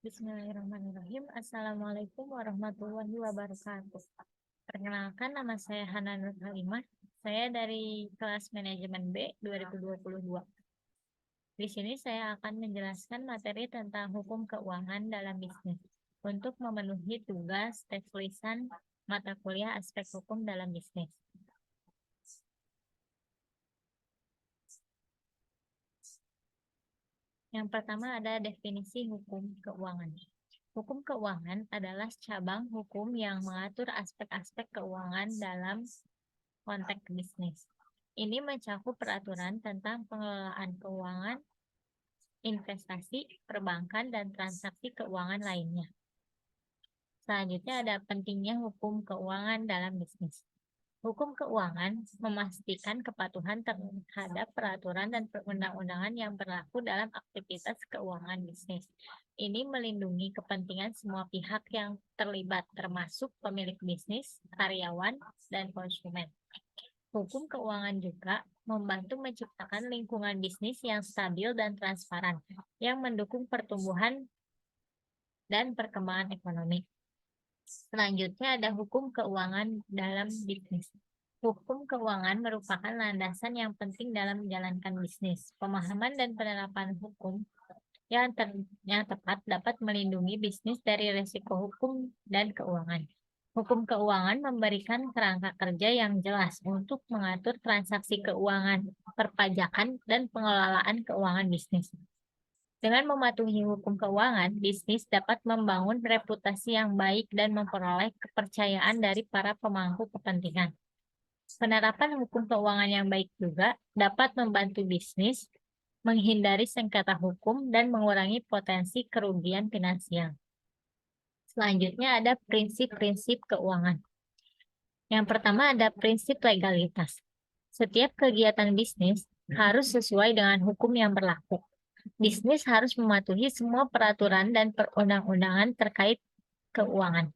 Bismillahirrahmanirrahim. Assalamualaikum warahmatullahi wabarakatuh. Perkenalkan, nama saya Hana Nur Halimah. Saya dari kelas manajemen B 2022. Di sini saya akan menjelaskan materi tentang hukum keuangan dalam bisnis untuk memenuhi tugas tes tulisan mata kuliah aspek hukum dalam bisnis. Yang pertama ada definisi hukum keuangan. Hukum keuangan adalah cabang hukum yang mengatur aspek-aspek keuangan dalam konteks bisnis. Ini mencakup peraturan tentang pengelolaan keuangan, investasi, perbankan, dan transaksi keuangan lainnya. Selanjutnya ada pentingnya hukum keuangan dalam bisnis. Hukum keuangan memastikan kepatuhan terhadap peraturan dan perundang-undangan yang berlaku dalam aktivitas keuangan bisnis. Ini melindungi kepentingan semua pihak yang terlibat, termasuk pemilik bisnis, karyawan, dan konsumen. Hukum keuangan juga membantu menciptakan lingkungan bisnis yang stabil dan transparan, yang mendukung pertumbuhan dan perkembangan ekonomi. Selanjutnya ada hukum keuangan dalam bisnis. Hukum keuangan merupakan landasan yang penting dalam menjalankan bisnis. Pemahaman dan penerapan hukum yang tepat dapat melindungi bisnis dari risiko hukum dan keuangan. Hukum keuangan memberikan kerangka kerja yang jelas untuk mengatur transaksi keuangan, perpajakan, dan pengelolaan keuangan bisnis. Dengan mematuhi hukum keuangan, bisnis dapat membangun reputasi yang baik dan memperoleh kepercayaan dari para pemangku kepentingan. Penerapan hukum keuangan yang baik juga dapat membantu bisnis menghindari sengketa hukum dan mengurangi potensi kerugian finansial. Selanjutnya ada prinsip-prinsip keuangan. Yang pertama ada prinsip legalitas. Setiap kegiatan bisnis harus sesuai dengan hukum yang berlaku. Bisnis harus mematuhi semua peraturan dan perundang-undangan terkait keuangan.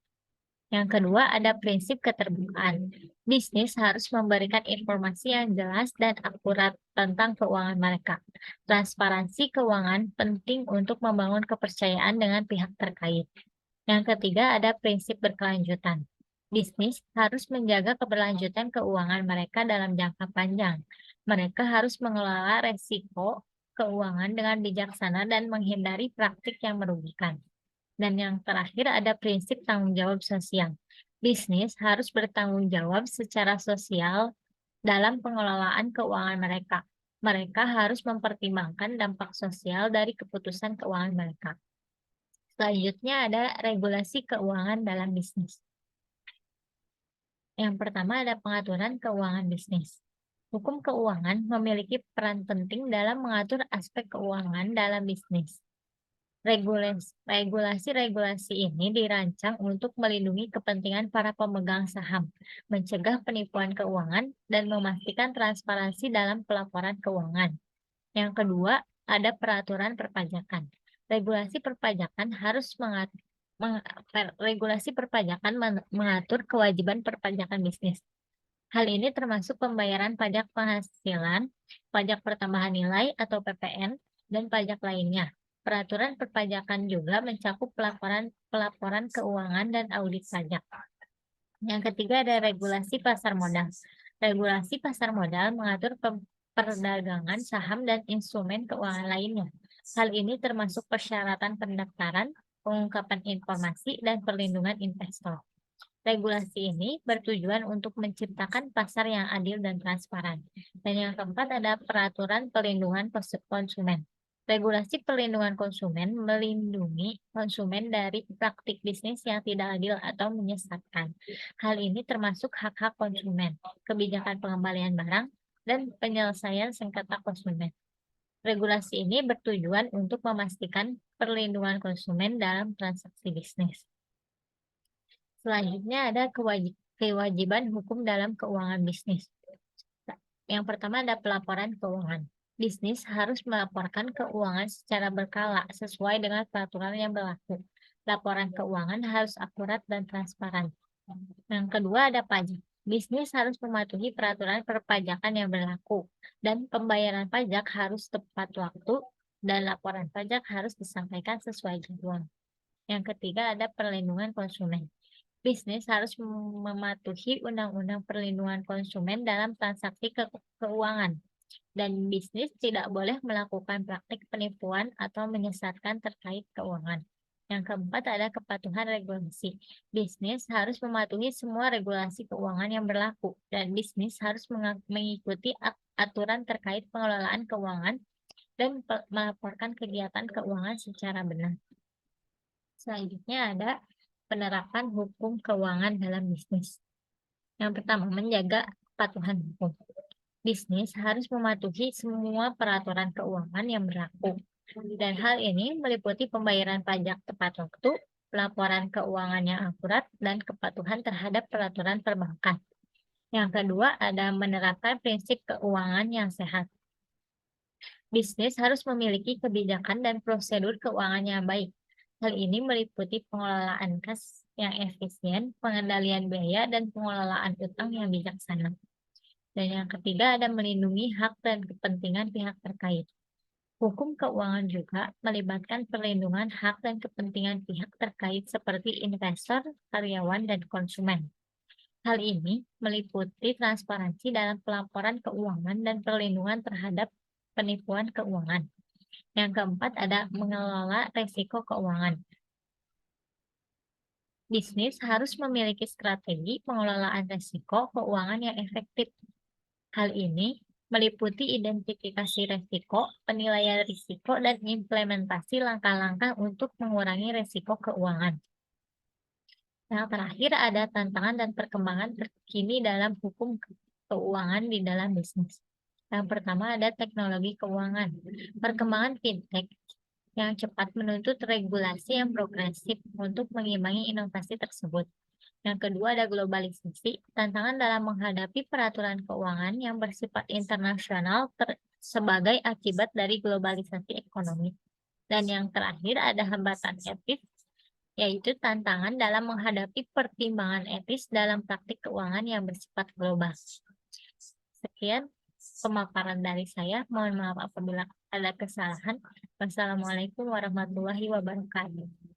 Yang kedua, ada prinsip keterbukaan. Bisnis harus memberikan informasi yang jelas dan akurat tentang keuangan mereka. Transparansi keuangan penting untuk membangun kepercayaan dengan pihak terkait. Yang ketiga, ada prinsip berkelanjutan. Bisnis harus menjaga keberlanjutan keuangan mereka dalam jangka panjang. Mereka harus mengelola resiko keuangan dengan bijaksana dan menghindari praktik yang merugikan. Dan yang terakhir ada prinsip tanggung jawab sosial. Bisnis harus bertanggung jawab secara sosial dalam pengelolaan keuangan mereka. Mereka harus mempertimbangkan dampak sosial dari keputusan keuangan mereka. Selanjutnya ada regulasi keuangan dalam bisnis. Yang pertama ada pengaturan keuangan bisnis. Hukum keuangan memiliki peran penting dalam mengatur aspek keuangan dalam bisnis. Regulasi-regulasi ini dirancang untuk melindungi kepentingan para pemegang saham, mencegah penipuan keuangan, dan memastikan transparansi dalam pelaporan keuangan. Yang kedua, ada peraturan perpajakan. Regulasi perpajakan mengatur kewajiban perpajakan bisnis. Hal ini termasuk pembayaran pajak penghasilan, pajak pertambahan nilai atau PPN, dan pajak lainnya. Peraturan perpajakan juga mencakup pelaporan keuangan dan audit pajak. Yang ketiga ada regulasi pasar modal. Regulasi pasar modal mengatur perdagangan saham dan instrumen keuangan lainnya. Hal ini termasuk persyaratan pendaftaran, pengungkapan informasi, dan perlindungan investor. Regulasi ini bertujuan untuk menciptakan pasar yang adil dan transparan. Dan yang keempat ada peraturan perlindungan konsumen. Regulasi perlindungan konsumen melindungi konsumen dari praktik bisnis yang tidak adil atau menyesatkan. Hal ini termasuk hak-hak konsumen, kebijakan pengembalian barang, dan penyelesaian sengketa konsumen. Regulasi ini bertujuan untuk memastikan perlindungan konsumen dalam transaksi bisnis. Selanjutnya ada kewajiban hukum dalam keuangan bisnis. Yang pertama ada pelaporan keuangan. Bisnis harus melaporkan keuangan secara berkala sesuai dengan peraturan yang berlaku. Laporan keuangan harus akurat dan transparan. Yang kedua ada pajak. Bisnis harus mematuhi peraturan perpajakan yang berlaku dan pembayaran pajak harus tepat waktu dan laporan pajak harus disampaikan sesuai jadwal. Yang ketiga ada perlindungan konsumen. Bisnis harus mematuhi Undang-Undang Perlindungan Konsumen dalam transaksi keuangan, dan bisnis tidak boleh melakukan praktik penipuan atau menyesatkan terkait keuangan. Yang keempat ada kepatuhan regulasi. Bisnis harus mematuhi semua regulasi keuangan yang berlaku, dan bisnis harus mengikuti aturan terkait pengelolaan keuangan dan melaporkan kegiatan keuangan secara benar. Selanjutnya ada penerapan hukum keuangan dalam bisnis. Yang pertama, menjaga kepatuhan hukum. Bisnis harus mematuhi semua peraturan keuangan yang berlaku, dan hal ini meliputi pembayaran pajak tepat waktu, pelaporan keuangan yang akurat, dan kepatuhan terhadap peraturan perbankan. Yang kedua, ada menerapkan prinsip keuangan yang sehat. Bisnis harus memiliki kebijakan dan prosedur keuangan yang baik. Hal ini meliputi pengelolaan kas yang efisien, pengendalian biaya, dan pengelolaan utang yang bijaksana. Dan yang ketiga ada melindungi hak dan kepentingan pihak terkait. Hukum keuangan juga melibatkan perlindungan hak dan kepentingan pihak terkait seperti investor, karyawan, dan konsumen. Hal ini meliputi transparansi dalam pelaporan keuangan dan perlindungan terhadap penipuan keuangan. Yang keempat ada mengelola risiko keuangan. Bisnis harus memiliki strategi pengelolaan risiko keuangan yang efektif. Hal ini meliputi identifikasi risiko, penilaian risiko, dan implementasi langkah-langkah untuk mengurangi risiko keuangan. Yang terakhir ada tantangan dan perkembangan terkini dalam hukum keuangan di dalam bisnis. Yang pertama ada teknologi keuangan. Perkembangan fintech yang cepat menuntut regulasi yang progresif untuk mengimbangi inovasi tersebut. Yang kedua ada globalisasi, tantangan dalam menghadapi peraturan keuangan yang bersifat internasional sebagai akibat dari globalisasi ekonomi. Dan yang terakhir ada hambatan etis, yaitu tantangan dalam menghadapi pertimbangan etis dalam praktik keuangan yang bersifat global. Sekian pemaparan dari saya. Mohon maaf apabila ada kesalahan. Wassalamualaikum warahmatullahi wabarakatuh.